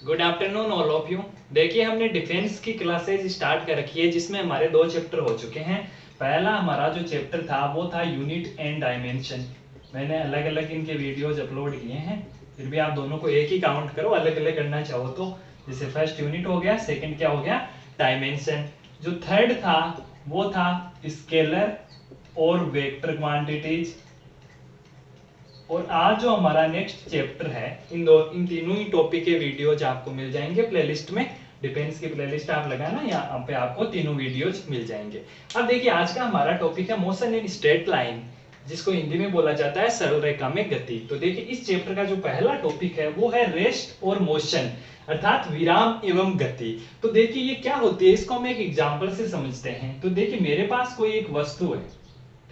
Good afternoon all of you. देखिए हमने defence की क्लासेज स्टार्ट कर रखी है जिसमें हमारे दो चैप्टर हो चुके हैं। पहला हमारा जो चैप्टर था वो था यूनिट एंड डायमेंशन। मैंने अलग अलग इनके वीडियोज अपलोड किए हैं, फिर भी आप दोनों को एक ही काउंट करो, अलग अलग करना चाहो तो। जैसे फर्स्ट यूनिट हो गया, सेकंड क्या हो गया, डायमेंशन। जो थर्ड था वो था स्केलर और वेक्टर क्वांटिटीज। और आज जो हमारा नेक्स्ट चैप्टर है, इन तीनों ही टॉपिक के वीडियोज आपको मिल जाएंगे प्लेलिस्ट में। डिफेंस की प्लेलिस्ट आप लगाना, यहाँ पे आपको तीनों वीडियोज मिल जाएंगे। अब देखिए आज का हमारा टॉपिक है मोशन इन स्ट्रेट लाइन, जिसको हिंदी में बोला जाता है सरल रेखा में गति। तो देखिए इस चैप्टर का जो पहला टॉपिक है वो है रेस्ट और मोशन, अर्थात विराम एवं गति। तो देखिए ये क्या होती है, इसको हम एक एग्जांपल से समझते हैं। तो देखिए मेरे पास कोई एक वस्तु है,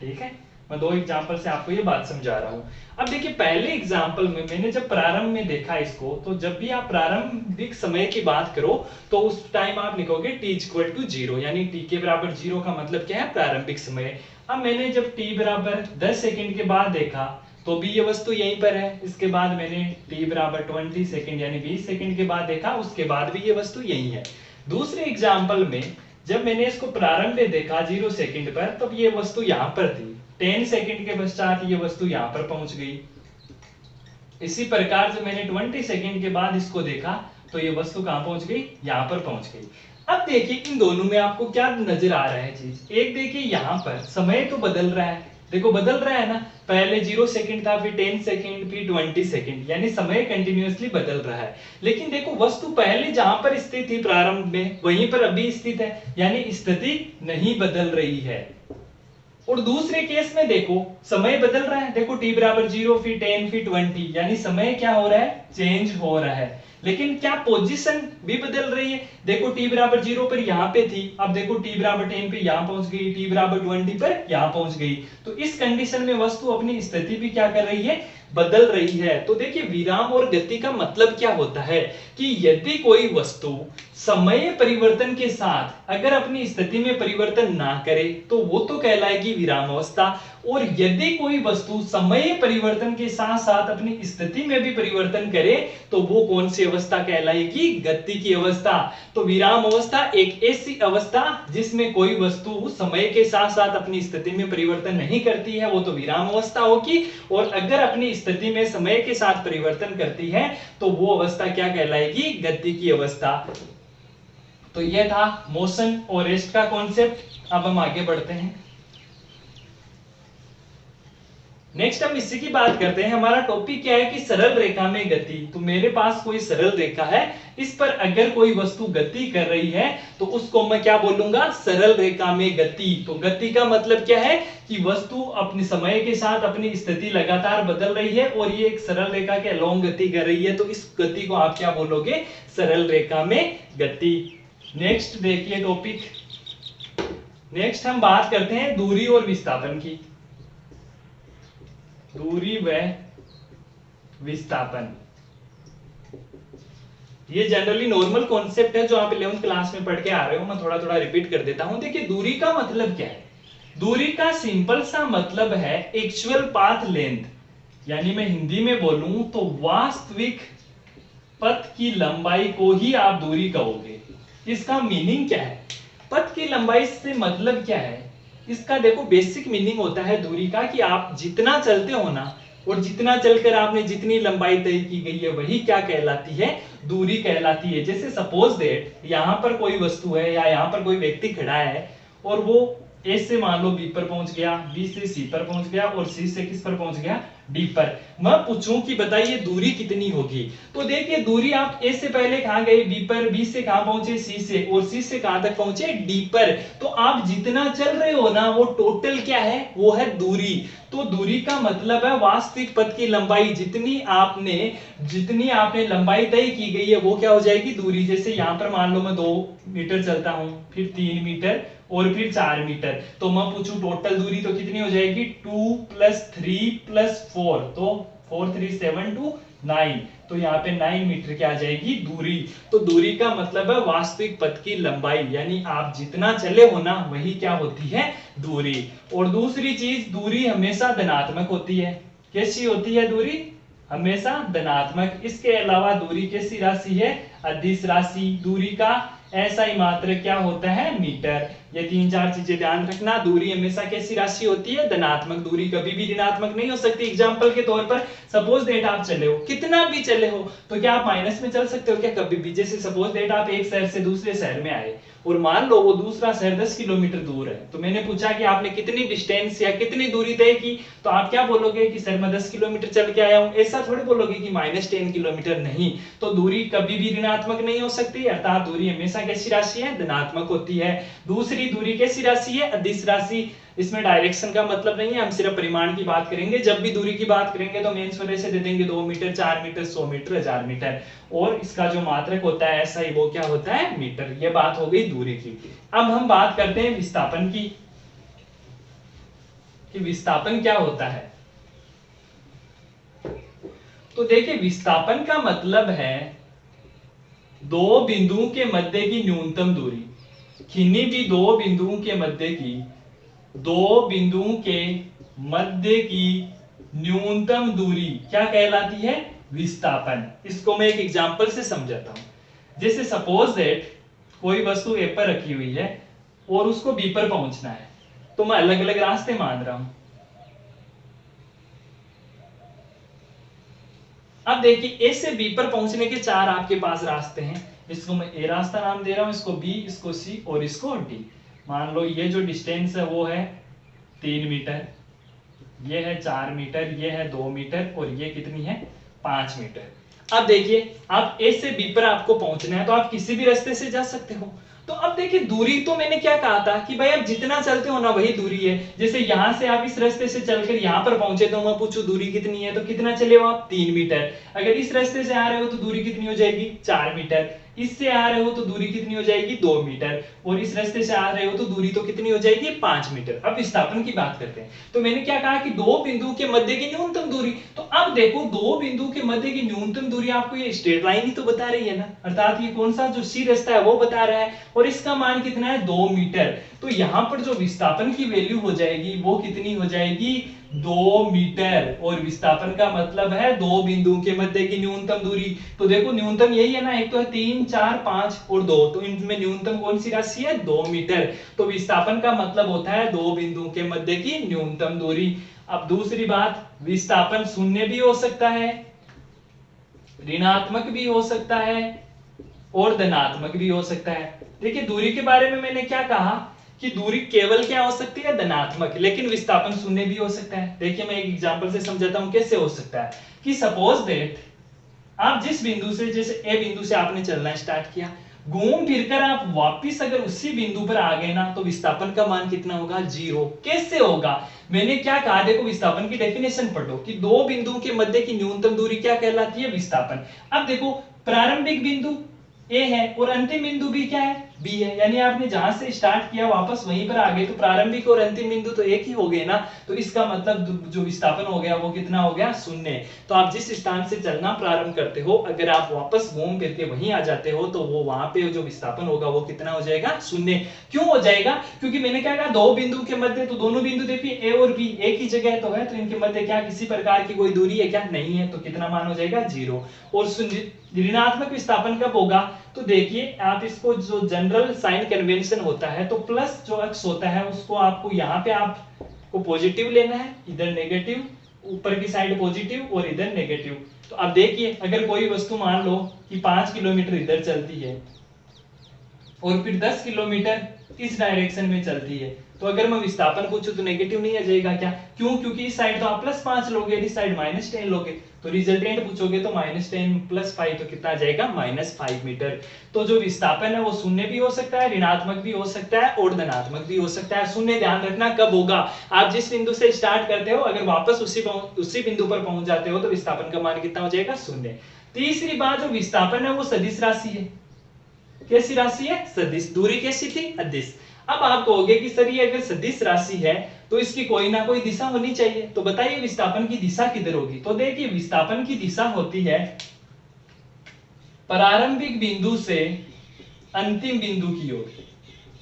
ठीक है, मैं दो एग्जांपल से आपको ये बात समझा रहा हूं। अब देखिए पहले एग्जांपल में मैंने जब प्रारंभ में देखा इसको, तो जब भी आप प्रारंभिक समय की बात करो तो उस टाइम आप लिखोगे t इक्वल टू 0, यानी t के बराबर 0 का मतलब क्या है, प्रारंभिक समय। अब मैंने जब t बराबर 10 सेकंड के बाद देखा तो भी ये वस्तु यहीं पर है। इसके बाद मैंने t बराबर 20 सेकंड यानी 20 सेकंड के बाद देखा, उसके बाद भी ये वस्तु यहीं है। दूसरे एग्जाम्पल में जब मैंने इसको प्रारंभ में देखा 0 सेकंड पर, तब ये वस्तु यहाँ पर थी। 10 सेकंड के पश्चात ये वस्तु यहाँ पर पहुंच गई। इसी प्रकार जब मैंने 20 सेकंड के बाद इसको देखा तो ये वस्तु कहां पहुंच गई, यहाँ पर पहुंच गई। अब देखिए इन दोनों में आपको क्या नजर आ रहा है चीज, एक देखिए यहाँ पर समय तो बदल रहा है, देखो बदल रहा है ना। पहले 0 सेकंड था, फिर 10 सेकंड, फिर 20 सेकंड, यानी समय कंटिन्यूअसली बदल रहा है। लेकिन देखो वस्तु पहले जहां पर स्थित थी प्रारंभ में वहीं पर अभी स्थित है, यानी स्थिति नहीं बदल रही है। और दूसरे केस में देखो समय बदल रहा है, देखो t बराबर 0, फिर 10, फिर 20, यानी समय क्या हो रहा है, चेंज हो रहा है। लेकिन क्या पोजीशन भी बदल रही है, देखो t बराबर 0 पर यहाँ पे थी, अब देखो t बराबर 10 पे यहाँ पहुंच गई, t बराबर 20 पर यहाँ पहुंच गई। तो इस कंडीशन में वस्तु अपनी स्थिति भी क्या कर रही है, बदल रही है। तो देखिए विराम और गति का मतलब क्या होता है कि यदि कोई वस्तु समय परिवर्तन के साथ अगर अपनी स्थिति में परिवर्तन ना करे तो वो तो कहलाएगी विराम अवस्था, और यदि कोई वस्तु समय परिवर्तन के साथ साथ अपनी स्थिति में भी परिवर्तन करे तो वो कौन सी अवस्था कहलाएगी, गति की अवस्था। तो विराम अवस्था एक ऐसी अवस्था जिसमें कोई वस्तु समय के साथ साथ अपनी स्थिति में परिवर्तन नहीं करती है, वो तो विराम अवस्था होगी। और अगर अपनी स्थिति में समय के साथ परिवर्तन करती है तो वो अवस्था क्या कहलाएगी, गति की अवस्था। तो यह था मोशन और रेस्ट का कॉन्सेप्ट। अब हम आगे बढ़ते हैं, नेक्स्ट हम इसी की बात करते हैं। हमारा टॉपिक क्या है कि सरल रेखा में गति। तो मेरे पास कोई सरल रेखा है, इस पर अगर कोई वस्तु गति कर रही है तो उसको मैं क्या बोलूंगा, सरल रेखा में गति। तो गति का मतलब क्या है कि वस्तु अपने समय के साथ अपनी स्थिति लगातार बदल रही है और ये एक सरल रेखा के अलोंग गति कर रही है, तो इस गति को आप क्या बोलोगे, सरल रेखा में गति। नेक्स्ट देखिए टॉपिक, नेक्स्ट हम बात करते हैं दूरी और विस्थापन की। दूरी व विस्थापन, ये जनरली नॉर्मल कॉन्सेप्ट है जो आप 11th क्लास में पढ़ के आ रहे हो, मैं थोड़ा थोड़ा रिपीट कर देता हूं। देखिए दूरी का मतलब क्या है, दूरी का सिंपल सा मतलब है एक्चुअल पाथ लेंथ, यानी मैं हिंदी में बोलूं तो वास्तविक पथ की लंबाई को ही आप दूरी कहोगे। इसका मीनिंग क्या है, पथ की लंबाई से मतलब क्या है, इसका देखो बेसिक मीनिंग होता है दूरी का कि आप जितना चलते हो ना, और जितना चलकर आपने जितनी लंबाई तय की गई है वही क्या कहलाती है, दूरी कहलाती है। जैसे सपोज दैट यहाँ पर कोई वस्तु है या यहाँ पर कोई व्यक्ति खड़ा है और वो ए से मान लो बी पर पहुंच गया, बी से सी पर पहुंच गया और सी से किस पर पहुंच गया, डी पर। मैं पूछूं कि बताइए दूरी कितनी होगी, तो देखिए दूरी आप ए से पहले कहां गए, बी पर, बी से कहां पहुंचे, सी से, और सी से कहां तक पहुंचे, डी पर। तो आप जितना चल रहे हो ना वो टोटल क्या है, वो है दूरी। तो दूरी का मतलब है वास्तविक पथ की लंबाई, जितनी आपने लंबाई तय की गई है वो क्या हो जाएगी, दूरी। जैसे यहाँ पर मान लो मैं 2 मीटर चलता हूं, फिर 3 मीटर और फिर 4 मीटर, तो मैं पूछूं टोटल दूरी तो कितनी हो जाएगी, 2 + 3 + 4, तो 4 3 7 2 9, तो यहाँ पे 9 मीटर क्या आ जाएगी, दूरी। तो दूरी का मतलब है वास्तविक पथ की लंबाई, यानी आप जितना चले हो ना वही क्या होती है, दूरी। और दूसरी चीज, दूरी हमेशा धनात्मक होती है। कैसी होती है दूरी, हमेशा धनात्मक। इसके अलावा दूरी कैसी राशि है? अदिश राशि। दूरी का ऐसा मात्रक क्या होता है? मीटर। ये 3-4 चीजें ध्यान रखना। दूरी हमेशा कैसी राशि होती है? धनात्मक। दूरी कभी भी ऋणात्मक नहीं हो सकती। एग्जांपल के तौर पर सपोज दैट आप चले हो, कितना भी चले हो, तो क्या आप माइनस में चल सकते हो क्या? कभी भी। जैसे सपोज दैट आप एक शहर से दूसरे शहर में आए और मान लो वो दूसरा शहर 10 किलोमीटर दूर है, तो मैंने पूछा कि आपने कितनी डिस्टेंस या कितनी दूरी तय की, तो आप क्या बोलोगे कि सर मैं 10 किलोमीटर चल के आया हूं। ऐसा थोड़ी बोलोगे कि -10 किलोमीटर। नहीं, तो दूरी कभी भी ऋणात्मक नहीं हो सकती, अर्थात दूरी हमेशा कैसी राशि है? धनात्मक होती है। दूसरी, दूरी कैसी राशि है? अदिश राशि। इसमें डायरेक्शन का मतलब नहीं है, हम सिर्फ परिमाण की बात करेंगे। जब भी दूरी की बात करेंगे तो मेंस वाले से दे देंगे 2 मीटर, 4 मीटर, 100 मीटर, 1000 मीटर, और इसका जो मात्रक होता है ऐसा ही, वो क्या होता है? मीटर। ये बात हो गई दूरी की। अब हम बात करते हैं विस्थापन की, कि विस्थापन क्या होता है। तो देखिए, विस्थापन का मतलब है दो बिंदुओं के मध्य की न्यूनतम दूरी। किन्हीं भी दो बिंदुओं के मध्य की, दो बिंदुओं के मध्य की न्यूनतम दूरी क्या कहलाती है? विस्थापन। इसको मैं एक एग्जांपल से समझाता हूं। जैसे सपोज दैट कोई वस्तु ए पर रखी हुई है और उसको बी पर पहुंचना है, तो मैं अलग अलग रास्ते मान रहा हूं। अब देखिए, ए से बी पर पहुंचने के 4 आपके पास रास्ते हैं। इसको मैं ए रास्ता नाम दे रहा हूं, इसको बी, इसको सी और इसको डी। मान लो ये जो डिस्टेंस है वो है 3 मीटर, ये है 4 मीटर, ये है 2 मीटर और ये कितनी है? 5 मीटर। अब देखिए, आप ए से बी पर आपको पहुंचना है, तो आप किसी भी रास्ते से जा सकते हो। तो अब देखिए, दूरी तो मैंने क्या कहा था कि भाई आप जितना चलते हो ना वही दूरी है। जैसे यहां से आप इस रास्ते से चलकर यहां पर पहुंचे, तो मैं पूछूं दूरी कितनी है, तो कितना चले हो आप? 3 मीटर। अगर इस रास्ते से आ रहे हो तो दूरी कितनी हो जाएगी? 4 मीटर। इससे आ रहे हो तो दूरी कितनी हो जाएगी? 2 मीटर। और इस रास्ते से आ रहे हो तो दूरी तो कितनी हो जाएगी? 5 मीटर। अब विस्थापन की बात करते हैं। तो मैंने क्या कहा कि दो बिंदु के मध्य की न्यूनतम दूरी। तो अब देखो, दो बिंदु के मध्य की न्यूनतम दूरी आपको ये स्ट्रेट लाइन ही तो बता रही है ना, अर्थात ये कौन सा जो सी रास्ता है वो बता रहा है, और इसका मान कितना है? 2 मीटर। तो यहां पर जो विस्थापन की वैल्यू हो जाएगी वो कितनी हो जाएगी? 2 मीटर। और विस्थापन का मतलब है दो बिंदुओं के मध्य की न्यूनतम दूरी। तो देखो, न्यूनतम यही है ना, एक तो है 3, 4, 5 और 2, तो इनमें न्यूनतम कौन सी राशि है? 2 मीटर। तो विस्थापन का मतलब होता है दो बिंदुओं के मध्य की न्यूनतम दूरी। अब दूसरी बात, विस्थापन शून्य भी हो सकता है, ऋणात्मक भी हो सकता है और धनात्मक भी हो सकता है। देखिए, दूरी के बारे में मैंने क्या कहा कि दूरी केवल क्या हो सकती है? धनात्मक। लेकिन विस्थापन शून्य भी हो सकता है। देखिए, मैं एक एग्जांपल से समझाता हूं कैसे हो सकता है। कि सपोज दैट आप जिस बिंदु से, जैसे ए बिंदु से आपने चलना स्टार्ट किया, घूम फिरकर आप वापिस अगर उसी बिंदु पर आ गए ना, तो विस्थापन का मान कितना होगा? 0। कैसे होगा? मैंने क्या कहा, देखो विस्थापन की डेफिनेशन पढ़ो कि दो बिंदुओं के मध्य की न्यूनतम दूरी क्या कहलाती है? विस्थापन। अब देखो, प्रारंभिक बिंदु ए है और अंतिम बिंदु भी क्या है? बी है। यानी आपने जहां से स्टार्ट किया वापस वहीं पर आ गए, तो प्रारंभिक और अंतिम बिंदु तो एक ही हो गए ना। तो इसका मतलब जो विस्थापन हो गया वो कितना हो गया? 0। तो आप जिस स्थान से चलना प्रारंभ करते हो, अगर आप वापस घूम फिर के वहीं आ जाते हो, तो वो वहां पे जो विस्थापन होगा वो कितना हो जाएगा? 0। क्यों हो जाएगा? क्योंकि मैंने क्या कहा, दो बिंदु के मध्य, तो दोनों बिंदु देखिए ए और बी एक ही जगह तो है, तो इनके मध्य क्या किसी प्रकार की कोई दूरी है क्या? नहीं है। तो कितना मान हो जाएगा? 0। और ऋणात्मक विस्थापन कब होगा? तो देखिए, आप इसको जो जनरल साइन कन्वेंशन होता है, तो प्लस जो अक्ष होता है उसको आपको यहाँ पे आपको पॉजिटिव लेना है, इधर नेगेटिव, ऊपर की साइड पॉजिटिव और इधर नेगेटिव। तो अब देखिए, अगर कोई वस्तु मान लो कि 5 किलोमीटर इधर चलती है और फिर 10 किलोमीटर इस डायरेक्शन में चलती है, तो अगर मैं विस्थापन पूछूं तो नेगेटिव नहीं आ जाएगा क्या? क्यों? क्योंकि इस साइड तो आप +5 लोगे, इस साइड -10 लोगे, तो रिजल्टेंट पूछोगे तो -10 + 5 तो कितना आ जाएगा? -5 मीटर। तो जो विस्थापन है वो शून्य भी हो सकता है, ऋणात्मक भी हो सकता है और धनात्मक भी हो सकता है। शून्य ध्यान रखना कब होगा? आप जिस बिंदु से स्टार्ट करते हो, अगर वापस उसी बिंदु पर पहुंच जाते हो, तो विस्थापन का मान कितना हो जाएगा? 0। तीसरी बात, जो विस्थापन है वो सदिश राशि है। कैसी राशि है? सदिश। दूरी कैसी थी? अदिश। अब आप कहोगे कि सर ये अगर सदिश राशि है तो इसकी कोई ना कोई दिशा होनी चाहिए, तो बताइए विस्थापन की दिशा किधर होगी? तो देखिए, विस्थापन की दिशा होती है प्रारंभिक बिंदु से अंतिम बिंदु की ओर।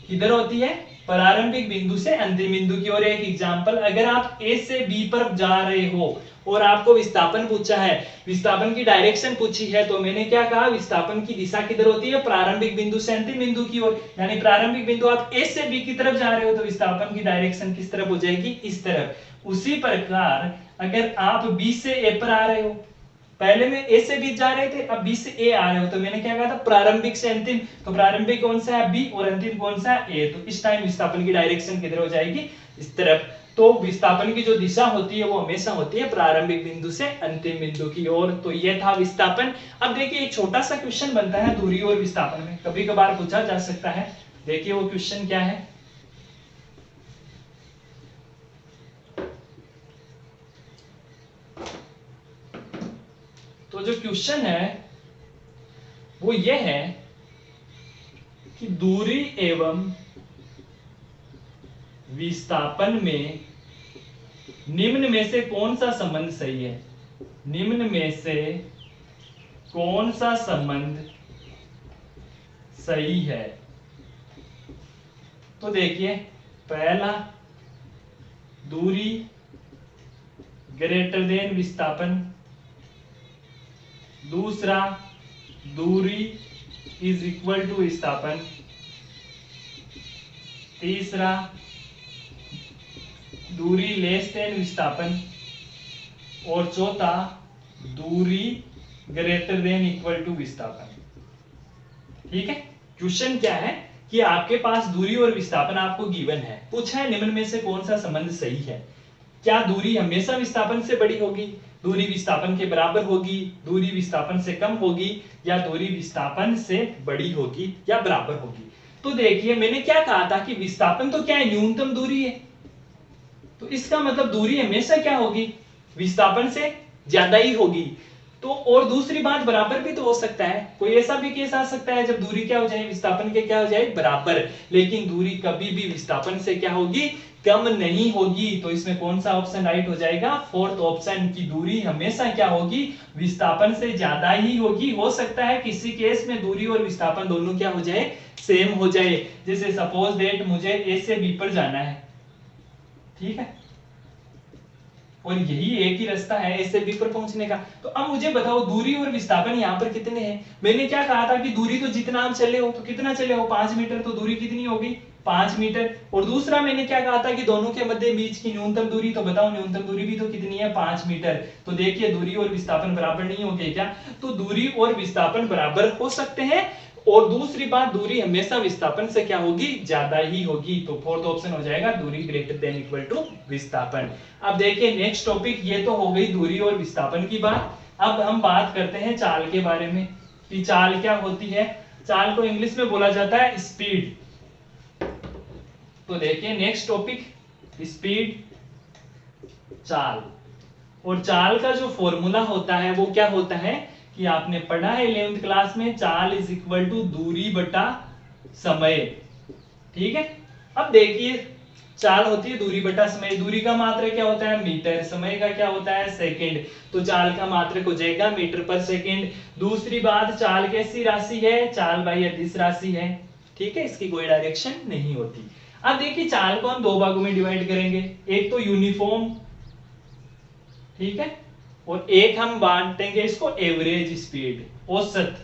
किधर होती है? प्रारंभिक बिंदु से अंतिम बिंदु की ओर। एक एग्जांपल, अगर आप ए से बी पर जा रहे हो और आपको विस्थापन पूछा है, विस्थापन की डायरेक्शन पूछी है, तो मैंने क्या कहा, विस्थापन की दिशा किधर होती है, प्रारंभिक बिंदु से अंतिम बिंदु की ओर, यानी प्रारंभिक बिंदु आप ए से बी की तरफ जा रहे हो तो विस्थापन की डायरेक्शन किस तरफ हो जाएगी, इस तरफ। उसी प्रकार अगर आप बी से ए पर आ रहे हो, पहले में ए से बी जा रहे थे, अब बी से ए आ रहे हो, तो मैंने क्या कहा था, प्रारंभिक से अंतिम, तो प्रारंभिक कौन सा है, बी, और अंतिम कौन सा है, ए। तो इस टाइम विस्थापन की डायरेक्शन किधर हो जाएगी, इस तरफ। तो विस्थापन की जो दिशा होती है वो हमेशा होती है प्रारंभिक बिंदु से अंतिम बिंदु की ओर। तो ये था विस्थापन। अब देखिए एक छोटा सा क्वेश्चन बनता है दूरी और विस्थापन में, कभी कभार पूछा जा सकता है। देखिए वो क्वेश्चन क्या है, तो जो क्वेश्चन है वो ये है कि दूरी एवं विस्थापन में निम्न में से कौन सा संबंध सही है, निम्न में से कौन सा संबंध सही है। तो देखिए पहला, दूरी ग्रेटर देन विस्थापन, दूसरा दूरी इज इक्वल टू विस्थापन, तीसरा दूरी लेस देन विस्थापन, और चौथा दूरी ग्रेटर देन इक्वल टू विस्थापन। ठीक है, क्वेश्चन क्या है कि आपके पास दूरी और विस्थापन आपको गिवन है, पूछा है निम्न में से कौन सा संबंध सही है। क्या दूरी हमेशा विस्थापन से बड़ी होगी, दूरी विस्थापन के बराबर होगी, दूरी विस्थापन से कम होगी, या दूरी विस्थापन से बड़ी होगी या बराबर होगी। तो देखिए मैंने क्या कहा था कि विस्थापन तो क्या है, न्यूनतम दूरी है, तो इसका मतलब दूरी हमेशा क्या होगी, विस्थापन से ज्यादा ही होगी। तो और दूसरी बात, बराबर भी तो हो सकता है, कोई ऐसा भी केस आ सकता है जब दूरी क्या हो जाए, विस्थापन के क्या हो जाए, बराबर, लेकिन दूरी कभी भी विस्थापन से क्या होगी, कम नहीं होगी। तो इसमें कौन सा ऑप्शन राइट हो जाएगा, फोर्थ ऑप्शन, की दूरी हमेशा क्या होगी, विस्थापन से ज्यादा ही होगी। हो सकता है किसी केस में दूरी और विस्थापन दोनों क्या हो जाए, सेम हो जाए, जैसे सपोज दैट मुझे ए से बी पर जाना है, ठीक है, और यही एक ही रास्ता है ए से बी पर पहुंचने का। तो अब मुझे बताओ दूरी और विस्थापन यहाँ पर कितने हैं। मैंने क्या कहा था कि दूरी तो जितना आप चले हो, तो कितना चले हो, 5 मीटर, तो दूरी कितनी होगी, 5 मीटर। और दूसरा मैंने क्या कहा था कि दोनों के मध्य बीच की न्यूनतम दूरी, तो बताओ न्यूनतम दूरी भी तो कितनी है, 5 मीटर। तो देखिए दूरी और विस्थापन बराबर नहीं हो गए क्या, तो दूरी और विस्थापन बराबर हो सकते हैं, और दूसरी बात, दूरी हमेशा विस्थापन से क्या होगी, ज्यादा ही होगी। तो फोर्थ ऑप्शन हो जाएगा दूरी ग्रेटर देन इक्वल टू विस्थापन। अब देखिए नेक्स्ट टॉपिक, ये तो हो गई दूरी और विस्थापन की बात। अब हम बात करते हैं चाल के बारे में, कि चाल क्या होती है। चाल को इंग्लिश में बोला जाता है स्पीड। तो देखिए नेक्स्ट टॉपिक, स्पीड, चाल। और चाल का जो फॉर्मूला होता है वो क्या होता है कि आपने पढ़ा है 11th क्लास में, चाल इज इक्वल टू दूरी बटा समय। ठीक है, अब देखिए चाल होती है दूरी बटा समय, दूरी का मात्रक क्या होता है, मीटर, समय का क्या होता है, सेकंड, तो चाल का मात्रक हो जाएगा मीटर पर सेकंड। दूसरी बात, चाल कैसी राशि है, चाल बाई अदिश राशि है, ठीक है, इसकी कोई डायरेक्शन नहीं होती। अब देखिए चाल को हम दो भागों में डिवाइड करेंगे, एक तो यूनिफॉर्म, ठीक है, और एक हम बांटेंगे इसको एवरेज स्पीड, औसत।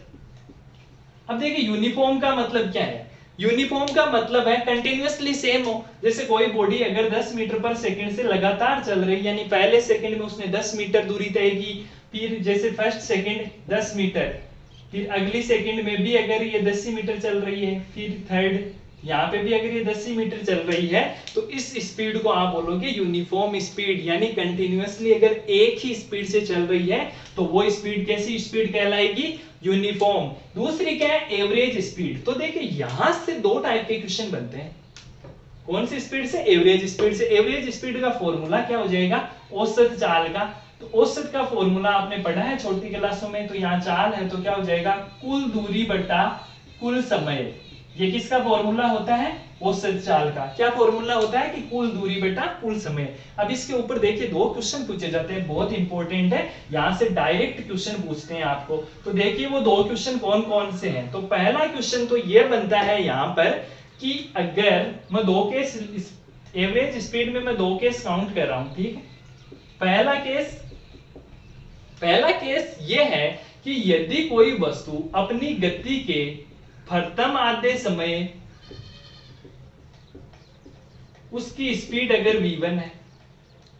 अब देखिए यूनिफॉर्म का मतलब क्या है, यूनिफॉर्म का मतलब है कंटिन्यूअसली सेम हो। जैसे कोई बॉडी अगर 10 मीटर पर सेकंड से लगातार चल रही है, यानी पहले सेकंड में उसने 10 मीटर दूरी तय की, फिर जैसे फर्स्ट सेकंड 10 मीटर, फिर अगली सेकंड में भी अगर ये 10 ही मीटर चल रही है, फिर थर्ड यहाँ पे भी अगर ये 10 ही मीटर चल रही है, तो इस स्पीड को आप बोलोगे यूनिफॉर्म स्पीड, यानी कंटिन्यूअसली अगर एक ही स्पीड से चल रही है तो वो स्पीड कैसी स्पीड कहलाएगी, यूनिफॉर्म। दूसरी क्या है, एवरेज स्पीड। तो देखिए यहां से दो टाइप के क्वेश्चन बनते हैं, कौन सी स्पीड से, एवरेज स्पीड से। एवरेज स्पीड का फॉर्मूला क्या हो जाएगा, औसत चाल का। तो औसत का फॉर्मूला आपने पढ़ा है छोटी क्लासों में, तो यहाँ चाल है तो क्या हो जाएगा, कुल दूरी बटा कुल समय। ये किसका फॉर्मूला होता है, औसत चाल का। क्या फॉर्मूला होता है कि कुल दूरी बटा कुल समय। अब इसके ऊपर देखिए दो क्वेश्चन पूछे जाते हैं, बहुत इंपॉर्टेंट है, यहां से डायरेक्ट क्वेश्चन पूछते हैं आपको। तो देखिए वो दो क्वेश्चन कौन कौन से हैं। तो पहला क्वेश्चन तो ये बनता है यहाँ पर कि अगर मैं दो केस, एवरेज स्पीड में मैं दो केस काउंट कर रहा हूं, ठीक है। पहला केस पहला केस ये है कि यदि कोई वस्तु अपनी गति के प्रथम आधे समय उसकी स्पीड अगर v1 है,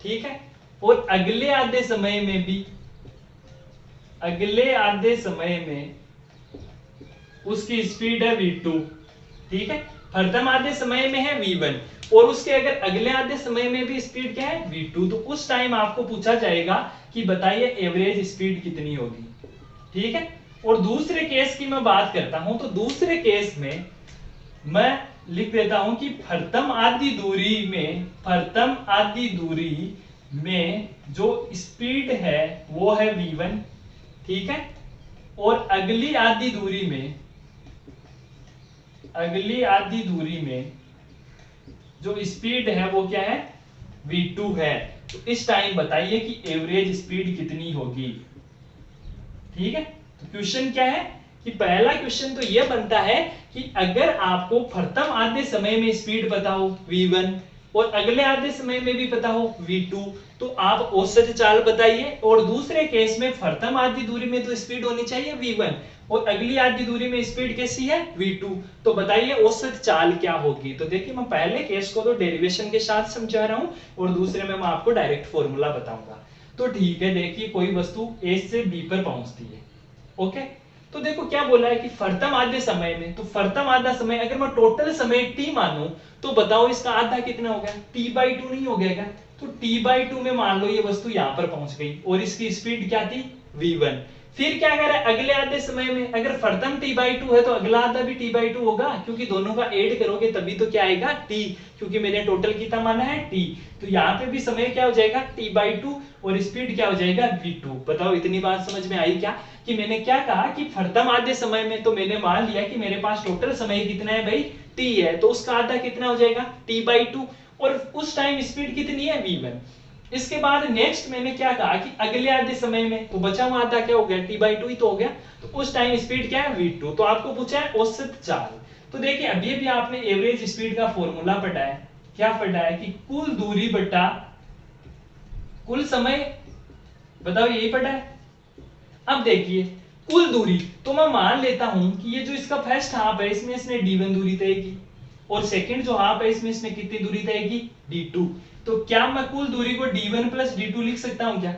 ठीक है, और अगले आधे समय में भी, अगले आधे समय में उसकी स्पीड है v2, ठीक है, प्रथम आधे समय में है v1 और उसके अगर अगले आधे समय में भी स्पीड क्या है v2, तो उस टाइम आपको पूछा जाएगा कि बताइए एवरेज स्पीड कितनी होगी, ठीक है। और दूसरे केस की मैं बात करता हूं, तो दूसरे केस में मैं लिख देता हूं कि प्रथम आधी दूरी में, प्रथम आधी दूरी में जो स्पीड है वो है v1, ठीक है, और अगली आधी दूरी में, अगली आधी दूरी में जो स्पीड है वो क्या है v2 है। तो इस टाइम बताइए कि एवरेज स्पीड कितनी होगी, ठीक है। तो क्वेश्चन क्या है कि पहला क्वेश्चन तो यह बनता है कि अगर आपको प्रथम आधे समय में स्पीड पता हो v1 और अगले आधे समय में भी पता हो v2, तो आप औसत चाल बताइए। और दूसरे केस में प्रथम आधी दूरी में तो स्पीड होनी चाहिए v1 और अगली आधी दूरी में स्पीड कैसी है v2, तो बताइए औसत चाल क्या होगी। तो देखिए मैं पहले केस को तो डेरिवेशन के साथ समझा रहा हूं और दूसरे में मैं आपको डायरेक्ट फॉर्मूला बताऊंगा। तो ठीक है, देखिए कोई वस्तु A से B पर पहुंचती है, ओके। तो देखो क्या बोला है कि प्रथम आधे समय में, तो प्रथम आधा समय अगर मैं टोटल समय t मानूं तो बताओ इसका आधा कितना हो गया, t/2 नहीं हो गया क्या। तो t/2 में मान लो ये वस्तु यहां पर पहुंच गई और इसकी स्पीड क्या थी v1। फिर क्या करें अगले आधे समय में, अगर प्रथम t/2 है तो अगला आधा भी t/2 होगा, क्योंकि दोनों का ऐड करोगे तभी तो क्या आएगा t, क्योंकि मैंने टोटल कितना माना है t। तो यहाँ पे भी समय क्या हो जाएगा t/2 और स्पीड क्या हो जाएगा v2। बताओ इतनी बात समझ में आई क्या, कि मैंने क्या कहा कि प्रथम आधे समय में तो मैंने मान लिया कि मेरे पास टोटल समय कितना है भाई t है, तो उसका आधा कितना हो जाएगा t/2 और उस टाइम स्पीड कितनी है v1। इसके बाद नेक्स्ट मैंने क्या कहा कि अगले आधे समय में, तो बचा हुआ आधा क्या हो गया t/2 ही तो हो गया, तो उस टाइम स्पीड क्या है v2। तो आपको पूछा है औसत चाल। तो देखिए अभी भी आपने एवरेज स्पीड का फॉर्मूला पढ़ा है, क्या पढ़ा है कि कुल दूरी बटा कुल समय, बताओ यही पढ़ा है। अब देखिए कुल दूरी, तो मैं मान लेता हूं कि ये जो इसका फर्स्ट हाफ है इसमें इसने d1 दूरी तय की और सेकंड जो हाफ है इसमें इसने कितनी दूरी तय की d2। तो क्या मैं कुल दूरी को d1 प्लस d2 लिख सकता हूं क्या,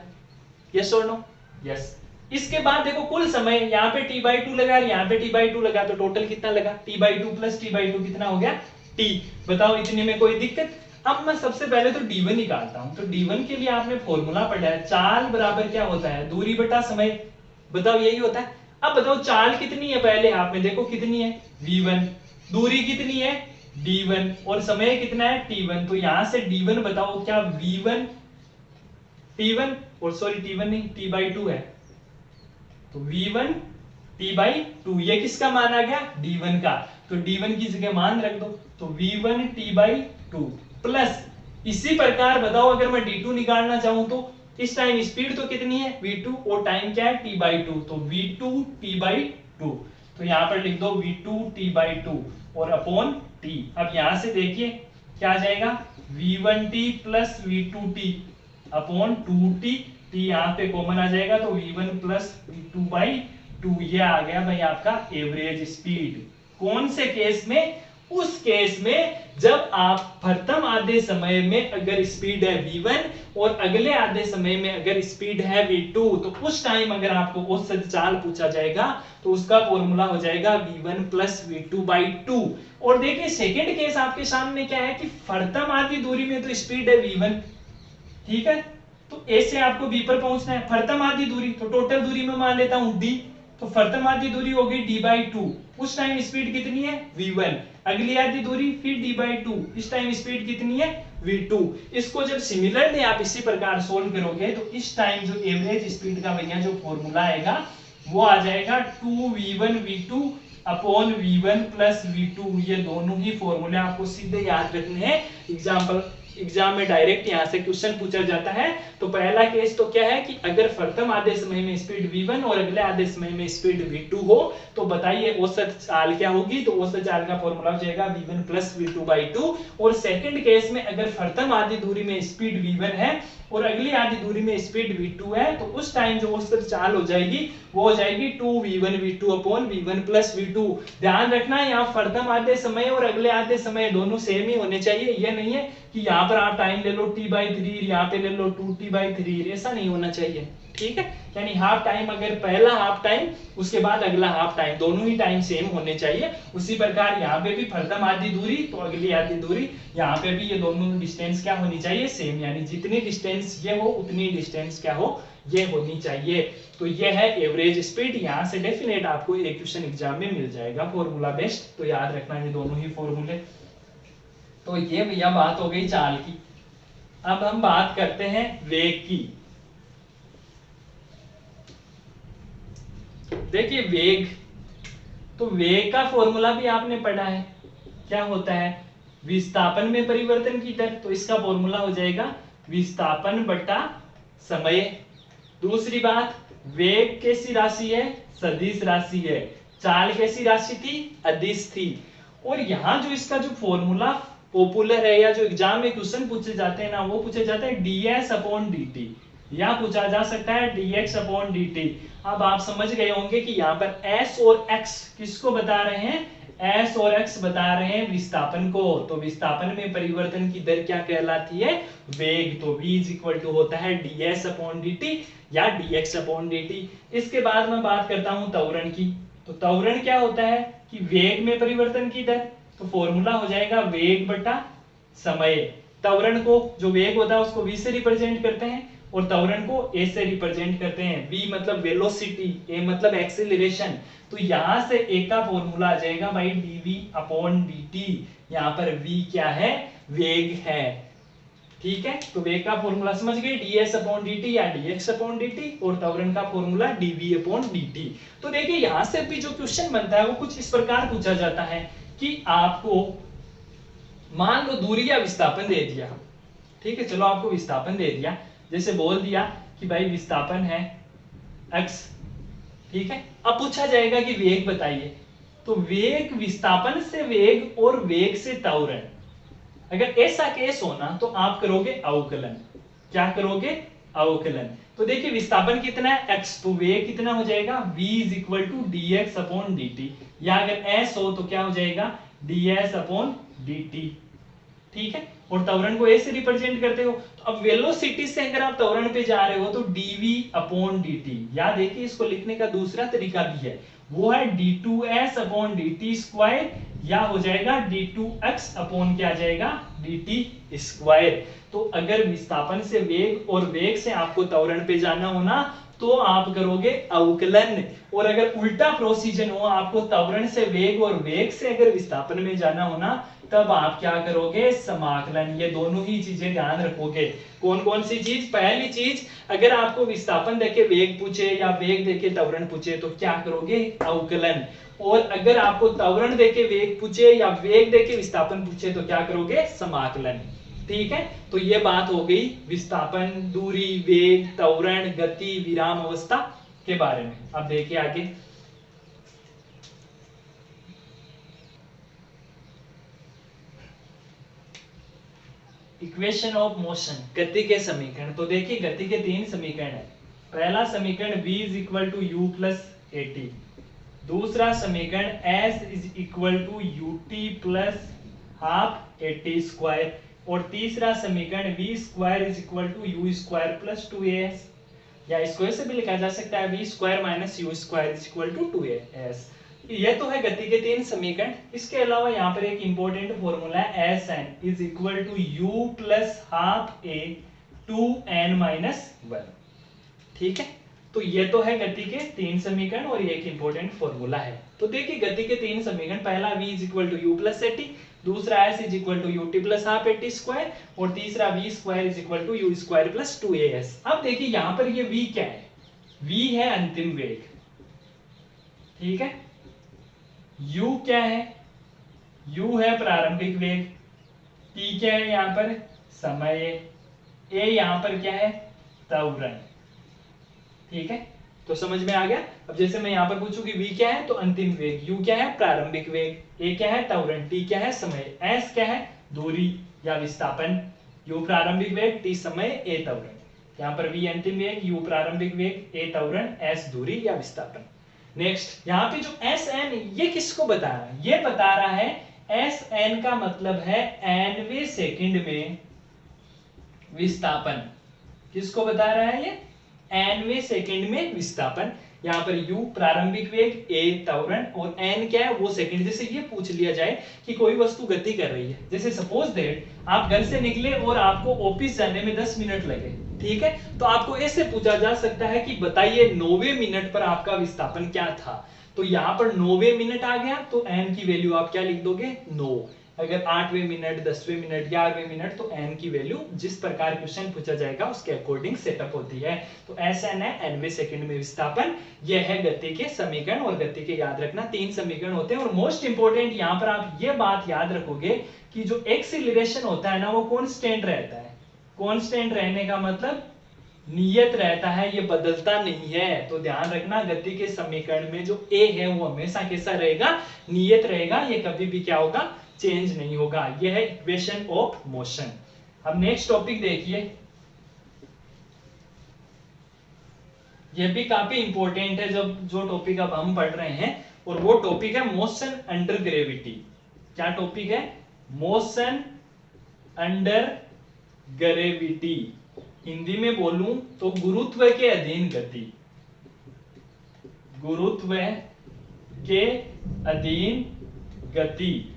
यस और नो, यस। इसके बाद देखो कुल समय, यहाँ पे t/2 लगा, यहाँ पे t/2 लगा, तो टोटल कितना लगा t/2 प्लस t/2 कितना हो गया t। बताओ इतने में कोई दिक्कत। अब मैं सबसे पहले तो d1 निकालता हूं। तो d1 के लिए आपने फॉर्मूला पढ़ा है, चाल बराबर क्या होता है दूरी बटा समय, बताओ यही होता है। अब बताओ चाल कितनी है, पहले हाफ में देखो कितनी है v1, दूरी कितनी है d1 और समय कितना है t1। तो यहां से d1 बताओ क्या v1 t1 और सॉरी t1 नहीं t/2 है, तो v1 t/2 ये किसका मान आ गया d1 का, तो d1 की जगह मान रख दो, तो v1 t/2 प्लस इसी प्रकार बताओ अगर मैं d2 निकालना चाहूं तो इस टाइम स्पीड तो कितनी है v2 और टाइम क्या है t/2, तो v2 t/2। तो यहां पर लिख दो v2 t/2 और अपॉन t। अब यहां से देखिए क्या आ जाएगा v1t plus v2t upon 2t, t यहां पे कॉमन आ जाएगा तो v1 प्लस v2/2। ये आ गया भाई आपका एवरेज स्पीड। कौन से केस में, उस केस में जब आप प्रथम आधे समय में अगर स्पीड है v1 और अगले आधे समय में अगर स्पीड है v2, तो उस टाइम अगर आपको औसत चाल पूछा जाएगा तो उसका फॉर्मूला हो जाएगा v1 प्लस v2/2। और देखिए सेकंड केस आपके सामने क्या है कि प्रथम आधी दूरी में तो स्पीड है v1, ठीक है, तो A से आपको B पर पहुंचना है, प्रथम आधी दूरी, तो टोटल दूरी में मान लेता हूं d, तो प्रथम आधी दूरी होगी d/2, उस टाइम स्पीड कितनी है v1, अगली आधी दूरी फिर d/2, इस टाइम स्पीड कितनी है v2। इसको जब सिमिलरली आप इसी प्रकार सोल्व करोगे तो इस टाइम जो एवरेज स्पीड का भैया जो फॉर्मूला आएगा वो आ जाएगा 2v1 v2 upon v1 plus v2। ये दोनों ही फॉर्मूले आपको सीधे याद रखने हैं। एग्जांपल एग्जाम में डायरेक्ट यहाँ से क्वेश्चन पूछा जाता है। तो पहला केस तो क्या है कि अगर प्रथम आधे समय में स्पीड v1 और अगले आधे समय में स्पीड v2 हो तो बताइए औसत चाल क्या होगी। तो औसत चाल का फॉर्मूला हो जाएगा v1 प्लस v2/2। और सेकंड केस में अगर प्रथम आधी दूरी में स्पीड v1 है और अगली आधी दूरी में स्पीड v2 है तो उस टाइम जो औसत चाल हो जाएगी वो हो जाएगी 2v1 v2 upon v1 plus v2। ध्यान रखना यहाँ प्रथम आधे समय और अगले आधे समय दोनों सेम ही होने चाहिए। ये नहीं है कि यहाँ पर आप टाइम ले लो t/3, यहाँ पे ले लो 2t/3, ऐसा नहीं होना चाहिए। ठीक है, यानी हाफ टाइम अगर पहला हाफ टाइम उसके बाद अगला हाफ टाइम दोनों ही टाइम सेम होने चाहिए। उसी प्रकार यहाँ पे भी प्रथम आधी दूरी तो अगली आधी दूरी, यहाँ पे भी ये दोनों डिस्टेंस क्या होनी चाहिए सेम, यानी जितनी डिस्टेंस ये हो उतनी डिस्टेंस क्या हो ये होनी चाहिए। तो ये है एवरेज स्पीड। यहाँ से डेफिनेट आपको एक क्वेश्चन एग्जाम में मिल जाएगा फॉर्मूला बेस्ड। तो याद रखना ये दोनों ही फॉर्मूले। तो ये भैया बात हो गई चाल की। अब हम बात करते हैं वेग की। देखिए वेग, तो वेग का फॉर्मूला भी आपने पढ़ा है, क्या होता है विस्थापन में परिवर्तन की दर। तो इसका फॉर्मूला हो जाएगा विस्थापन बटा समय। दूसरी बात, वेग कैसी राशि है, सदिश राशि है। चाल कैसी राशि थी, अदिश थी। और यहाँ जो इसका जो फॉर्मूला पॉपुलर है या जो एग्जाम में क्वेश्चन पूछे जाते हैं ना, वो पूछे जाते हैं ds/dt, या पूछा जा सकता है dx/dt। अब आप समझ गए होंगे कि यहाँ पर s और x किसको बता रहे हैं, s और x बता रहे हैं विस्थापन को। तो विस्थापन में परिवर्तन की दर क्या कहलाती है, वेग। तो v = होता है ds/dt या dx/dt। इसके बाद मैं बात करता हूं त्वरण की। तो त्वरण क्या होता है कि वेग में परिवर्तन की दर। तो फॉर्मूला हो जाएगा वेग बटा समय। त्वरण को जो वेग होता है उसको v से रिप्रेजेंट करते हैं और त्वरण को a से रिप्रेजेंट करते हैं। v मतलब वेलोसिटी, a मतलब एक्सीलरेशन। तो यहां से a का फॉर्मूला आ जाएगा भाई dv/dt। यहाँ पर v क्या है, वेग है। ठीक है, तो वेग का फॉर्मूला समझ गए ds/dt या dx/dt और त्वरण का फॉर्मूला dv/dt। तो देखिए यहां से भी जो क्वेश्चन बनता है वो कुछ इस प्रकार पूछा जाता है कि आपको मान लो दूरी या विस्थापन दे दिया। ठीक है, चलो आपको विस्थापन दे दिया, जैसे बोल दिया कि भाई विस्थापन है x। ठीक है, अब पूछा जाएगा कि वेग बताइए। तो वेग, विस्थापन से वेग और वेग से त्वरण, अगर ऐसा केस होना तो आप करोगे अवकलन। क्या करोगे, अवकलन। तो देखिए विस्थापन कितना है x, तो वेग कितना हो जाएगा v = dx/dt, या अगर s हो तो क्या हो जाएगा ds/dt। ठीक है, और त्वरण को a से रिप्रेजेंट करते हो। तो अब वेलोसिटी से अगर आप त्वरण पे जा रहे हो तो dv/dt, या देखिए इसको लिखने का दूसरा तरीका भी है, वो है d2s/dt², या हो जाएगा d2x अपॉन क्या जाएगा dt²। तो अगर विस्थापन से वेग और वेग से आपको त्वरण पे जाना हो ना तो आप करोगे अवकलन। और अगर उल्टा प्रोसीजन हो, आपको त्वरण से वेग और वेग से अगर विस्थापन में जाना हो ना तब आप क्या करोगे, समाकलन। ये दोनों ही चीजें ध्यान रखोगे। कौन कौन सी चीज, पहली चीज अगर आपको विस्थापन देके वेग पूछे या वेग देके त्वरण पूछे तो क्या करोगे, अवकलन। और अगर आपको त्वरण देके वेग पूछे या वेग देके विस्थापन पूछे तो क्या करोगे, समाकलन। ठीक है, तो ये बात हो गई विस्थापन, दूरी, वेग, त्वरण, गति, विराम अवस्था के बारे में। अब देखिए आगे, इक्वेशन ऑफ मोशन, गति के समीकरण। तो देखिए गति के तीन समीकरण है। पहला समीकरण v = u + at, दूसरा समीकरण s = ut + ½ at², और तीसरा समीकरण v² = u² + 2as, या इसको ऐसे भी लिखा जा सकता है v² - u² = 2as। ये तो है गति के तीन समीकरण। इसके अलावा यहाँ पर एक इंपॉर्टेंट फॉर्मूला है Sn = u + ½ a 2n - 1। ठीक है, तो ये तो है गति के तीन समीकरण और ये एक इंपॉर्टेंट फॉर्मूला है। तो देखिए गति के तीन समीकरण, पहला v = u + at, दूसरा s = ut + ½ at² और तीसरा v² = u² + 2as। अब देखिए यहाँ पर ये v क्या है, v है अंतिम वेग। ठीक है, u क्या है, u है प्रारंभिक वेग, t क्या है यहाँ पर समय, ए यहाँ पर क्या है, त्वरण। ठीक है, तो समझ में आ गया। अब जैसे मैं यहाँ पर पूछूं कि v क्या है, तो अंतिम वेग, u क्या है, प्रारंभिक वेग, a क्या है, त्वरण, t क्या है, समय, s क्या है, दूरी या विस्थापन, u प्रारंभिक वेग, t समय, a त्वरण। यहाँ पर v अंतिम वेग, u प्रारंभिक वेग, a त्वरण, s दूरी या विस्थापन। नेक्स्ट, यहाँ पे जो Sn ये किसको बता रहा है, ये बता रहा है Sn का मतलब है nवें सेकंड में विस्थापन। किसको बता रहा है ये, nवें सेकंड में विस्थापन। यहाँ पर u प्रारंभिक वेग, a त्वरण और n क्या है, वो सेकंड। जैसे ये पूछ लिया जाए कि कोई वस्तु गति कर रही है, जैसे सपोज दैट आप घर से निकले और आपको ऑफिस जाने में 10 मिनट लगे, ठीक है, तो आपको ऐसे पूछा जा सकता है कि बताइए 9वें मिनट पर आपका विस्थापन क्या था। तो यहाँ पर 9वें मिनट आ गया, तो n की वैल्यू आप क्या लिख दोगे, 9। अगर 8वें मिनट, 10वें मिनट, 11वें मिनट, तो n की वैल्यू जिस प्रकार क्वेश्चन पूछा जाएगा उसके अकॉर्डिंग सेटअप होती है। तो Sn है nवें सेकंड में विस्थापन। यह है गति के समीकरण, और गति के याद रखना 3 समीकरण होते हैं। और मोस्ट इंपोर्टेंट यहाँ पर आप ये बात याद रखोगे कि जो एक्सीलरेशन होता है ना, वो कांस्टेंट रहता है। कांस्टेंट रहने का मतलब नियत रहता है, ये बदलता नहीं है। तो ध्यान रखना, गति के समीकरण में जो a है वो हमेशा कैसा रहेगा, नियत रहेगा, ये कभी भी क्या होगा, चेंज नहीं होगा। यह है इक्वेशन ऑफ मोशन। अब नेक्स्ट टॉपिक देखिए, यह भी काफी इंपॉर्टेंट है जब जो टॉपिक अब हम पढ़ रहे हैं, और वो टॉपिक है मोशन अंडर ग्रेविटी। क्या टॉपिक है, मोशन अंडर ग्रेविटी। हिंदी में बोलूं तो गुरुत्व के अधीन गति। गुरुत्व के अधीन गति।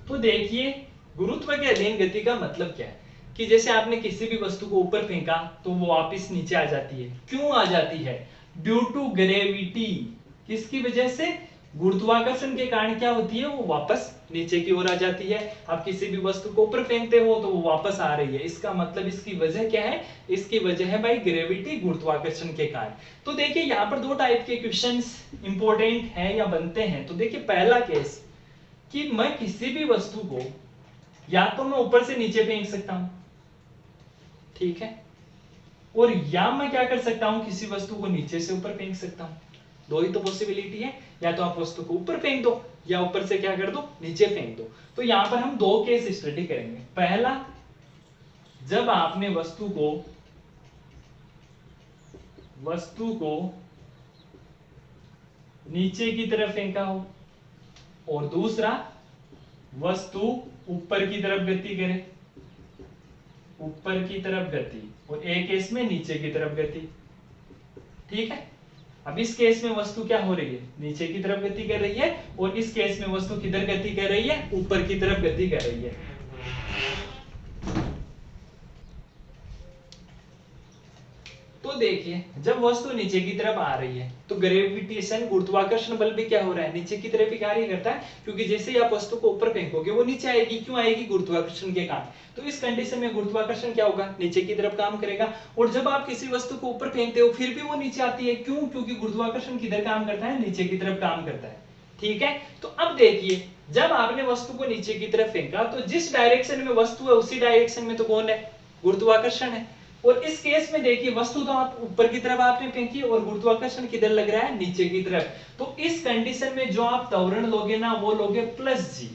तो देखिए, गुरुत्व के अधीन गति का मतलब क्या है कि जैसे आपने किसी भी वस्तु को ऊपर फेंका तो वो वापस नीचे आ जाती है। क्यों आ जाती है, ड्यू टू ग्रेविटी। किसकी वजह से, गुरुत्वाकर्षण के कारण क्या होती है, वो वापस नीचे की ओर आ जाती है। आप किसी भी वस्तु को ऊपर फेंकते हो तो वो वापस आ रही है, इसका मतलब इसकी वजह क्या है, इसकी वजह है भाई ग्रेविटी, गुरुत्वाकर्षण के कारण। तो देखिए यहाँ पर दो टाइप के क्वेश्चंस इंपॉर्टेंट है या बनते हैं। तो देखिए पहला केस कि मैं किसी भी वस्तु को या तो मैं ऊपर से नीचे फेंक सकता हूं, ठीक है, और या मैं क्या कर सकता हूं, किसी वस्तु को नीचे से ऊपर फेंक सकता हूं। दो ही तो पॉसिबिलिटी है, या तो आप वस्तु को ऊपर फेंक दो या ऊपर से क्या कर दो, नीचे फेंक दो। तो यहां पर हम दो केस स्टडी करेंगे। पहला, जब आपने वस्तु को नीचे की तरफ फेंका हो, और दूसरा वस्तु ऊपर की तरफ गति करे, ऊपर की तरफ गति, और एक केस में नीचे की तरफ गति। ठीक है, अब इस केस में वस्तु क्या हो रही है, नीचे की तरफ गति कर रही है, और इस केस में वस्तु किधर गति कर रही है, ऊपर की तरफ गति कर रही है। तो देखिए, जब वस्तु नीचे की तरफ आ रही है तो ग्रेविटेशन, गुरुत्वाकर्षण बल भी क्या हो रहा है, नीचे की तरफ ही कार्य करता है, क्योंकि जैसे ही आप वस्तु को ऊपर फेंकोगे वो नीचे आएगी। क्यों आएगी, गुरुत्वाकर्षण के कारण। तो इस कंडीशन में गुरुत्वाकर्षण क्या होगा, नीचे की तरफ काम करेगा। और जब आप किसी वस्तु को ऊपर फेंकते हो फिर भी वो नीचे आती है। क्यों, क्योंकि गुरुत्वाकर्षण किधर काम करता है, नीचे की तरफ काम करता है। ठीक है, तो अब देखिए, जब आपने वस्तु को नीचे की तरफ फेंका तो जिस डायरेक्शन में वस्तु है उसी डायरेक्शन में तो कौन है, गुरुत्वाकर्षण है। और इस केस में देखिए, वस्तु तो आप ऊपर की तरफ आपने फेंकी और गुरुत्वाकर्षण किधर लग रहा है, नीचे की तरफ। तो इस कंडीशन में जो आप त्वरण लोगे ना, वो लोगे प्लस जी।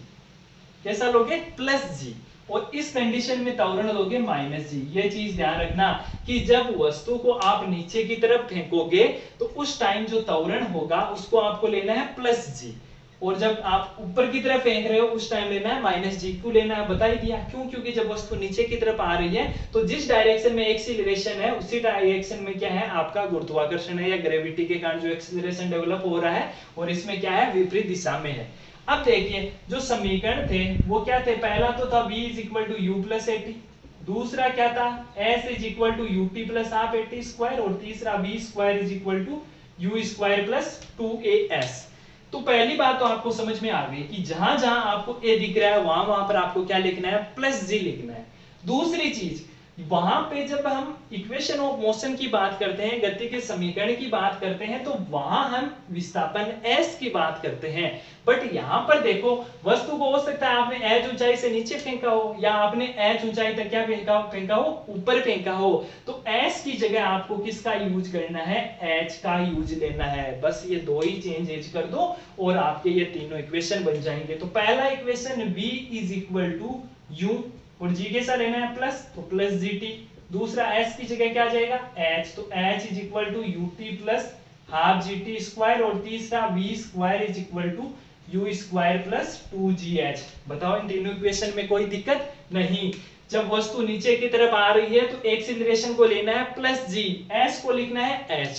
कैसा लोगे, प्लस जी। और इस कंडीशन में त्वरण लोगे माइनस जी। ये चीज ध्यान रखना कि जब वस्तु को आप नीचे की तरफ फेंकोगे तो उस टाइम जो त्वरण होगा उसको आपको लेना है प्लस जी, और जब आप ऊपर की तरफ फेंक रहे हो उस टाइम लेना है माइनस जी। क्यों लेना है, बता ही दिया। क्यों, क्योंकि जब वस्तु नीचे की तरफ आ रही है तो जिस डायरेक्शन में एक्सीलरेशन है उसी डायरेक्शन में क्या है, आपका गुरुत्वाकर्षण है, या ग्रेविटी के कारण जो एक्सीलरेशन डेवलप हो रहा है, और इसमें क्या है, विपरीत दिशा में है। अब देखिए, जो समीकरण थे वो क्या थे, पहला तो था v is equal to U plus AT, दूसरा क्या था, s is equal to U T plus half AT square, और तीसरा v square is equal to U square plus 2as। तो पहली बात तो आपको समझ में आ गई कि जहां जहां आपको a दिख रहा है वहां वहां पर आपको क्या लिखना है, प्लस जी लिखना है। दूसरी चीज, वहां पे जब हम इक्वेशन ऑफ मोशन की बात करते हैं, गति के समीकरण की बात करते हैं, तो वहां हम विस्थापन s की बात करते हैं। बट यहाँ पर देखो, वस्तु को हो सकता है आपने h ऊंचाई से नीचे फेंका हो, या आपने h ऊंचाई तक क्या फेंका हो, ऊपर फेंका हो। तो s की जगह आपको किसका यूज करना है, h का यूज लेना है। बस ये दो ही चेंज कर दो और आपके ये तीनों इक्वेशन बन जाएंगे। तो पहला equation v is equal to u, और g के साथ लेना है प्लस, तो प्लस gt। दूसरा s की जगह क्या आ जाएगा, h, तो h is equal to ut plus half gt square, और तीसरा v square is equal to u square plus 2gh। बताओ इन तीनों इक्वेशन में कोई दिक्कत नहीं। जब वस्तु नीचे की तरफ आ रही है तो एक्सीलरेशन को लेना है प्लस g, s को लिखना है h।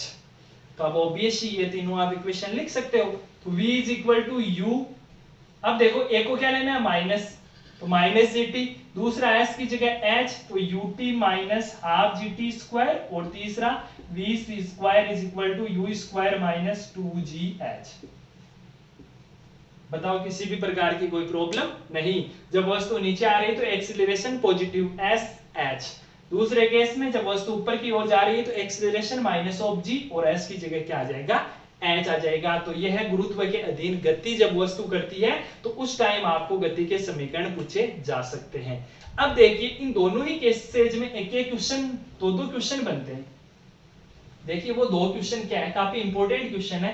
तो अब ऑब्वियसली ये तीनों आप इक्वेशन लिख सकते हो। तो v is equal to u, अब देखो a को क्या लेना है, माइनस, तो माइनस gt। दूसरा s की जगह h, तो ut minus half gt square, और तीसरा v square is equal to u square minus 2gh। बताओ किसी भी प्रकार की कोई प्रॉब्लम नहीं। जब वस्तु नीचे आ रही है तो एक्सीलरेशन पॉजिटिव s h। दूसरे केस में जब वस्तु ऊपर की ओर जा रही है तो एक्सीलरेशन माइनस ऑफ g, और s की जगह क्या आ जाएगा, h आ जाएगा। तो यह है गुरुत्व के अधीन गति जब वस्तु करती है तो उस टाइम आपको गति के समीकरण पूछे जा सकते हैं। अब देखिए इन दोनों ही केसेज में एक एक क्वेश्चन, दो दो क्वेश्चन बनते हैं। देखिए वो दो क्वेश्चन क्या है, काफी इंपॉर्टेंट क्वेश्चन है।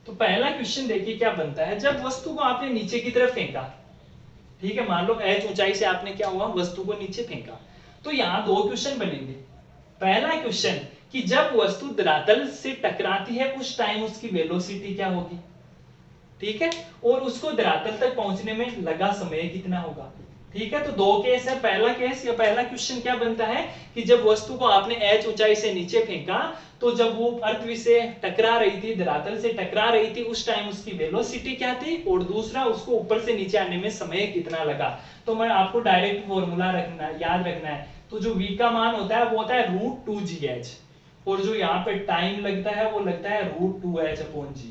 तो पहला क्वेश्चन देखिए क्या बनता है, जब वस्तु को आपने नीचे की तरफ फेंका, ठीक है, मान लो h ऊंचाई से आपने क्या हुआ, वस्तु को नीचे फेंका, तो यहाँ दो क्वेश्चन बनेंगे। पहला क्वेश्चन कि जब वस्तु धरातल से टकराती है उस टाइम उसकी वेलोसिटी क्या होगी, ठीक है, और उसको धरातल तक पहुंचने में लगा समय कितना होगा। ठीक है, तो दो केस है। पहला केस या पहला क्वेश्चन क्या बनता है कि जब वस्तु को आपने h ऊंचाई से नीचे फेंका, तो जब वो पृथ्वी से टकरा रही थी, धरातल से टकरा रही थी, उस टाइम उसकी वेलोसिटी क्या थी, और दूसरा उसको ऊपर से नीचे आने में समय कितना लगा। तो मैं आपको डायरेक्ट फॉर्मूला रखना, याद रखना है। तो जो v का मान होता है वो होता है √2gh, और जो यहाँ पे टाइम लगता है वो लगता है √2h/g।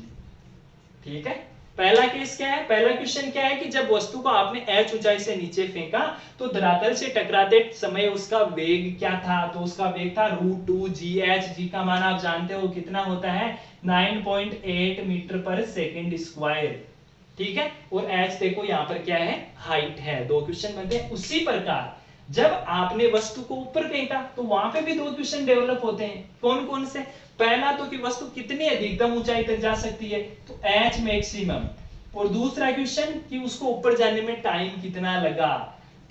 ठीक है, पहला केस क्या है, पहला क्वेश्चन क्या है कि जब वस्तु को आपने h ऊंचाई से नीचे फेंका तो धरातल से टकराते समय उसका वेग क्या था, तो उसका वेग था √2gh। g का मान आप जानते हो कितना होता है, 9.8 मीटर पर सेकंड स्क्वायर। ठीक है, और h देखो यहाँ पर क्या है, हाइट है। दो क्वेश्चन बनते हैं। उसी प्रकार जब आपने वस्तु को ऊपर फेंका तो वहां पे भी दो क्वेश्चन डेवलप होते हैं। कौन कौन से, पहला तो कि वस्तु कितनी अधिकतम ऊंचाई तक जा सकती है, तो h मैक्सिमम, और दूसरा क्वेश्चन कि उसको ऊपर जाने में टाइम कितना लगा।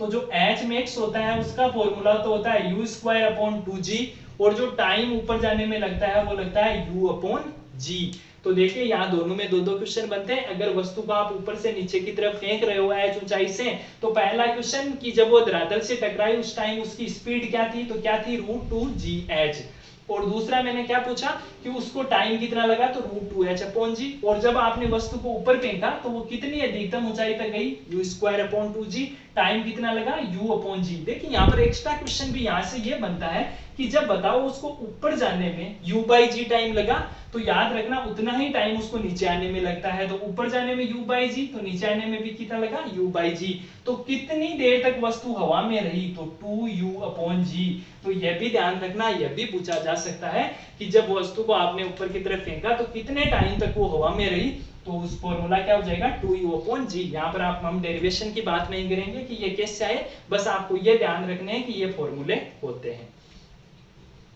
तो जो h मैक्स होता है उसका फॉर्मूला तो होता है u²/2g, और जो टाइम ऊपर जाने में लगता है वो लगता है u/g। तो देखिए यहाँ दोनों में दो दो क्वेश्चन बनते हैं। अगर वस्तु को आप ऊपर से नीचे की तरफ फेंक रहे हो h ऊंचाई से, तो पहला क्वेश्चन कि जब वो धरातल से टकराई उस टाइम उसकी स्पीड क्या थी, तो क्या थी √2gh, और दूसरा मैंने क्या पूछा कि उसको टाइम कितना लगा, तो √2h/g, और जब आपने वस्तु को ऊपर फेंका तो वो कितनी अधिकतम ऊंचाई तक गई, u²/2g, टाइम कितना लगा, u/g। देखिए यहाँ पर एक्स्ट्रा क्वेश्चन भी यहाँ से ये बनता है कि जब बताओ उसको ऊपर जाने में u/g टाइम लगा, तो याद रखना उतना ही टाइम उसको नीचे आने में लगता है। तो ऊपर जाने में u/g, तो नीचे आने में भी कितना लगा, u/g। तो कितनी देर तक वस्तु हवा में रही, तो 2u/g। तो यह भी ध्यान रखना, यह भी पूछा जा सकता है कि जब वस्तु को आपने ऊपर की तरफ फेंका तो कितने टाइम तक वो हवा में रही, तो उस फॉर्मूला क्या हो जाएगा, 2u/g। यहाँ पर आप हम डेरिवेशन की बात नहीं करेंगे कि ये कैसे आए, बस आपको ये ध्यान रखने हैं कि ये फॉर्मूले होते हैं।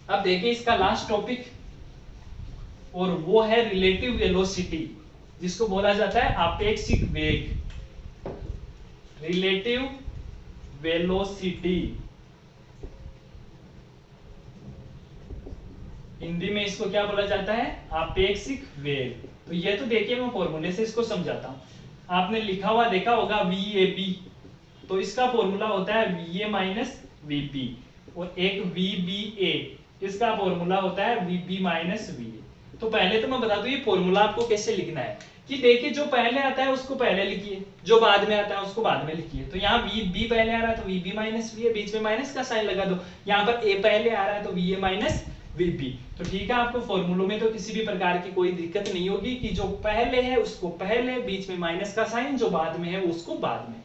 अब देखिए इसका लास्ट टॉपिक, और वो है रिलेटिव वेलोसिटी, जिसको बोला जाता है आपेक्षिक वेग। रिलेटिव वेलोसिटी हिंदी में इसको क्या बोला जाता है, आपेक्षिक वेग। तो ये तो देखिए मैं फॉर्मूले से इसको समझाता हूं। आपने लिखा हुआ देखा होगा VAB, तो इसका फॉर्मूला होता है VA माइनस VB, और एक VBA, इसका फॉर्मूला होता है VB माइनस VA। तो पहले तो मैं बता दूं ये फॉर्मूला आपको कैसे लिखना है, कि देखिए जो पहले आता है उसको पहले लिखिए, जो बाद में आता है उसको बाद में लिखिए। तो यहाँ VB पहले आ रहा है तो VB माइनस VA, बीच में माइनस का साइन लगा दो। यहाँ पर A पहले आ रहा है तो VA माइनस VB। तो ठीक है, आपको फॉर्मूलों में तो किसी भी प्रकार की कोई दिक्कत नहीं होगी कि जो पहले है उसको पहले, बीच में माइनस का साइन, जो बाद में है उसको बाद में।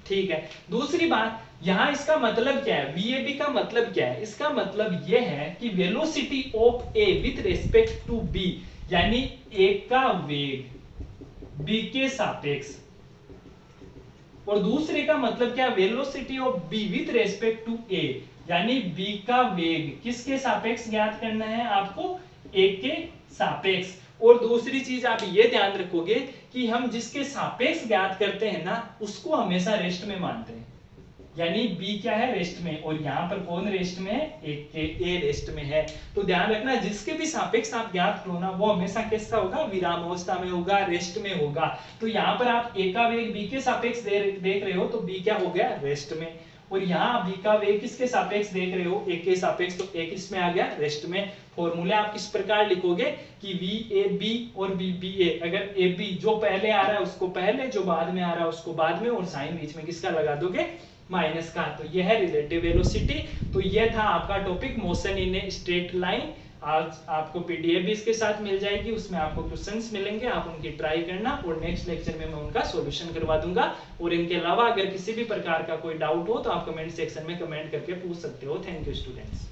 ठीक है, दूसरी बात, यहाँ इसका मतलब क्या है, VAB का मतलब क्या है, इसका मतलब यह है कि velocity of A with respect to B, यानी ए का वेग बी के सापेक्ष, और दूसरे का मतलब क्या, velocity of B with respect to A, यानी बी का वेग किसके सापेक्ष ज्ञात करना है आपको, ए के सापेक्ष। और दूसरी चीज आप ये ध्यान रखोगे कि हम जिसके सापेक्ष ज्ञात करते हैं ना उसको हमेशा रेस्ट में मानते हैं, यानी b क्या है, रेस्ट में, और यहाँ पर कौन रेस्ट में है, ए रेस्ट में है। तो ध्यान रखना जिसके भी सापेक्ष आप ज्ञात करो ना वो हमेशा कैसा होगा, विराम अवस्था में होगा, रेस्ट में होगा। तो यहाँ पर आप a का वेग b के सापेक्ष देख रहे हो तो b क्या हो गया, रेस्ट में, और यहाँ b का वेग किसके सापेक्ष देख रहे हो, a के सापेक्ष, तो a किसमें आ गया, रेस्ट में। फॉर्मूले आप इस प्रकार लिखोगे कि VAB और VBA, अगर AB जो पहले आ रहा है उसको पहले, जो बाद में आ रहा है उसको बाद में, और साइन बीच में किसका लगा दोगे, माइनस का। तो यह है रिलेटिव वेलोसिटी। तो यह था आपका topic motion in a straight line. आज आपको पीडीएफ भी इसके साथ मिल जाएगी, उसमें आपको क्वेश्चंस मिलेंगे, आप उनकी ट्राई करना, और नेक्स्ट लेक्चर में मैं उनका सॉल्यूशन करवा दूंगा। और इनके अलावा अगर किसी भी प्रकार का कोई डाउट हो तो आप कमेंट सेक्शन में कमेंट करके पूछ सकते हो। Thank you students.